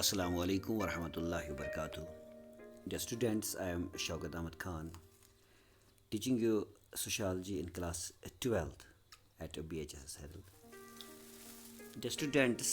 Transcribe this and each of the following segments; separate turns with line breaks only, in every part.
Assalamu alaikum wa rahmatullahi wa barakatuh. Dear students, I am Shaukat Ahmad Khan, teaching you sociology in class 12th at BHS Herald. Dear students,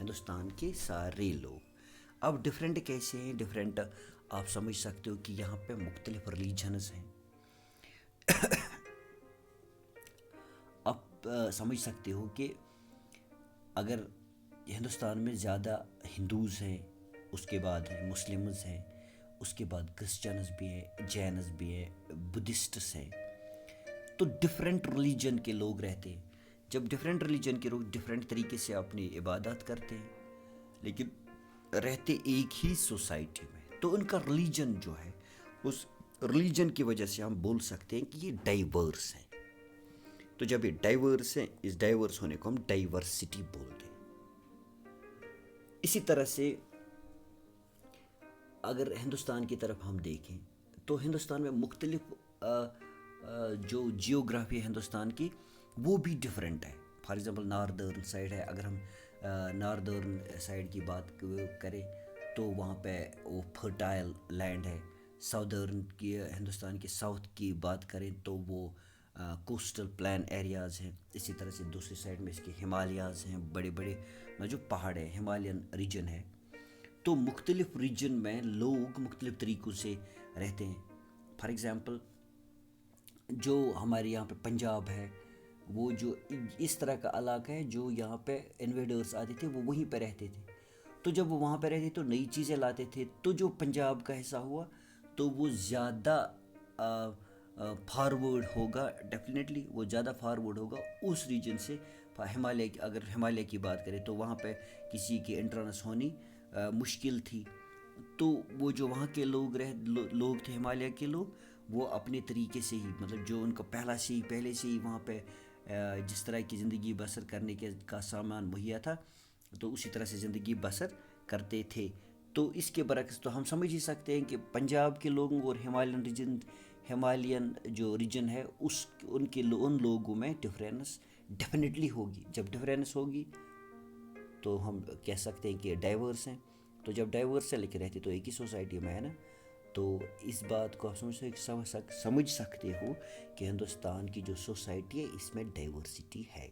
Hindustan کے سارے لوگ. اب different کیسے ہیں؟ Different آپ سمجھ سکتے ہو کہ یہاں پہ مختلف ریلیجنز ہیں. آپ سمجھ سکتے ہو کہ اگر ہندوستان میں زیادہ ہندوز ہیں، اس کے بعد ہیں مسلمز ہیں، اس کے بعد کرسچنز بھی ہیں، جینز بھی ہیں، بدھسٹس ہیں، تو ڈفرینٹ ریلیجن کے لوگ رہتے ہیں. جب ڈفرینٹ ریلیجن کے لوگ ڈفرینٹ طریقے سے اپنی عبادات کرتے ہیں لیکن رہتے ایک ہی سوسائٹی میں، تو ان کا ریلیجن جو ہے اس ریلیجن کی وجہ سے ہم بول سکتے ہیں کہ یہ ڈائیورس ہیں. تو جب یہ ڈائیورس ہیں، اس ڈائیورس ہونے کو ہم ڈائیورسٹی بولتے ہیں. اسی طرح سے اگر ہندوستان کی طرف ہم دیکھیں تو ہندوستان میں مختلف جو جیوگرافی ہے ہندوستان کی وہ بھی ڈفرینٹ ہے. فار ایگزامپل ناردرن سائڈ ہے، اگر ہم ناردرن سائڈ کی بات کریں تو وہاں پہ وہ فرٹائل لینڈ ہے. ساؤدرن کی ہندوستان کے ساؤتھ کی بات کریں تو وہ کوسٹل پلین ایریاز ہیں. اسی طرح سے دوسری سائڈ میں اس کے ہمالیاز ہیں، بڑے بڑے جو پہاڑ ہیں، ہمالین ریجن ہے. تو مختلف ریجن میں لوگ مختلف طریقوں سے رہتے ہیں. فار ایگزامپل جو ہمارے یہاں پہ پنجاب ہے، وہ جو اس طرح کا علاقہ ہے جو یہاں پہ انویڈرس آتے تھے وہ وہیں پہ رہتے تھے. تو جب وہ وہاں پہ رہتے تو نئی چیزیں لاتے تھے، تو جو پنجاب کا حصہ ہوا تو وہ زیادہ فارورڈ ہوگا. ڈیفینیٹلی وہ زیادہ فارورڈ ہوگا اس ریجن سے. ہمالیہ کی اگر ہمالیہ کی بات کریں تو وہاں پہ کسی کی انٹرنس ہونی مشکل تھی. تو وہ جو وہاں کے لوگ تھے، ہمالیہ کے لوگ، وہ اپنے طریقے سے ہی مطلب جو ان کو پہلے سے ہی وہاں پہ جس طرح کی زندگی بسر کرنے کا سامان مہیا تھا تو اسی طرح سے زندگی بسر کرتے تھے. تو اس کے برعکس تو ہم سمجھ ہی سکتے ہیں کہ پنجاب کے لوگوں اور ہمالین جو ریجن ہے ان لوگوں میں ڈفرینس ڈیفینیٹلی ہوگی. جب ڈفرینس ہوگی تو ہم کہہ سکتے ہیں کہ ڈائیورس ہیں. تو جب ڈائیورس ہیں لیکن رہتے تو ایک ہی سوسائٹی میں ہے نا. تو اس بات کو آپ سمجھ سکتے ہو کہ ہندوستان کی جو سوسائٹی ہے اس میں ڈائیورسٹی ہے.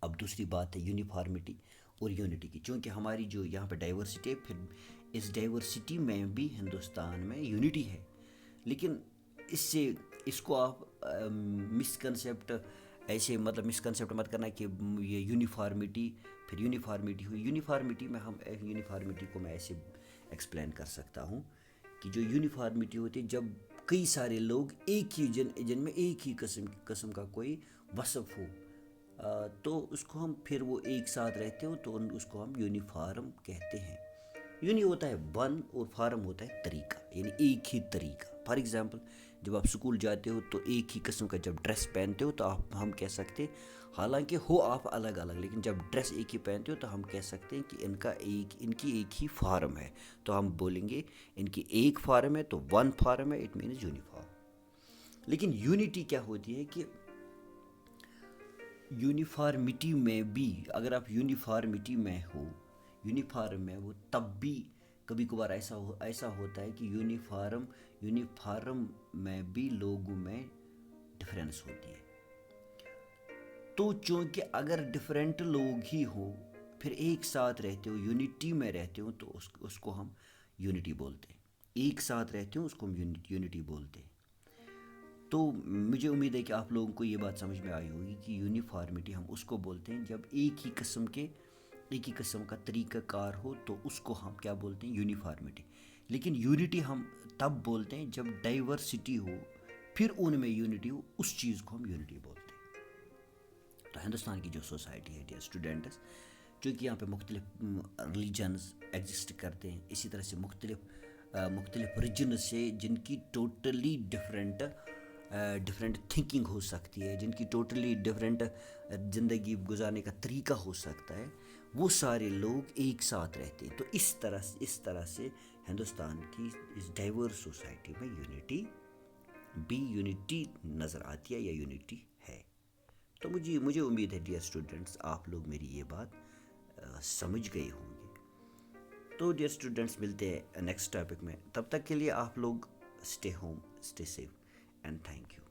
اب دوسری بات ہے یونیفارمٹی اور یونٹی کی. چونکہ ہماری جو یہاں پہ ڈائیورسٹی ہے، پھر اس ڈائیورسٹی میں بھی ہندوستان میں یونٹی ہے. لیکن اس کو آپ مسکنسیپٹ مت کرنا کہ یہ یونیفارمٹی ہوئی. یونیفارمٹی کو میں ایسے ایکسپلین کر سکتا ہوں کہ جو یونیفارمٹی ہوتی ہے جب کئی سارے لوگ ایک ہی جن میں ایک ہی قسم کا کوئی وصف ہو، تو اس کو ہم پھر وہ ایک ساتھ رہتے ہو تو اس کو ہم یونیفارم کہتے ہیں. یونی ہوتا ہے ون اور فارم ہوتا ہے طریقہ، یعنی ایک ہی طریقہ. فار ایگزامپل جب آپ اسکول جاتے ہو تو ایک ہی قسم کا جب ڈریس پہنتے ہو تو ہم کہہ سکتے حالانکہ ہو آپ الگ الگ، لیکن جب ڈریس ایک ہی پہنتے ہو تو ہم کہہ سکتے ہیں کہ ان کی ایک ہی فارم ہے. تو ہم بولیں گے ان کی ایک فارم ہے تو ون فارم ہے، اٹ مینز یونیفارم. لیکن یونٹی کیا ہوتی ہے کہ یونیفارمٹی میں بھی اگر آپ یونیفارمٹی میں ہو، یونیفارم میں ہو، تب بھی کبھی کبھار ایسا ہوتا ہے کہ یونیفارم میں بھی لوگوں میں ڈفرینس ہوتی ہے. تو چونکہ اگر ڈفرینٹ لوگ ہی ہوں پھر ایک ساتھ رہتے ہو، یونٹی میں رہتے ہو تو اس کو ہم یونٹی بولتے ہیں. ایک ساتھ رہتے ہو اس کو ہم یونٹی بولتے ہیں. تو مجھے امید ہے کہ آپ لوگوں کو یہ بات سمجھ میں آئی ہوگی کہ یونیفارمٹی ہم اس کو بولتے ہیں جب ایک ہی قسم کا طریقہ کار ہو تو اس کو ہم کیا بولتے ہیں؟ یونیفارمٹی. لیکن یونٹی ہم تب بولتے ہیں جب ڈائیورسٹی ہو، پھر ان میں یونٹی ہو، اس چیز کو ہم یونٹی بولتے ہیں. تو ہندوستان کی جو سوسائٹی ہے ڈیئر اسٹوڈنٹس، چونکہ یہاں پہ مختلف ریلیجنز ایگزسٹ کرتے ہیں، اسی طرح سے مختلف ریجن سے جن کی ٹوٹلی ڈفرینٹ تھنکنگ ہو سکتی ہے، جن کی ٹوٹلی ڈفرینٹ زندگی گزارنے کا طریقہ ہو سکتا ہے، وہ سارے لوگ ایک ساتھ رہتے ہیں. تو اس طرح سے ہندوستان کی اس ڈائیورس سوسائٹی میں یونٹی نظر آتی ہے یا یونٹی ہے. تو مجھے امید ہے ڈیئر اسٹوڈنٹس آپ لوگ میری یہ بات سمجھ گئے ہوں گے. تو ڈیئر اسٹوڈنٹس ملتے ہیں نیکسٹ ٹاپک میں. تب تک کے لیے آپ لوگ stay home, stay safe and thank you.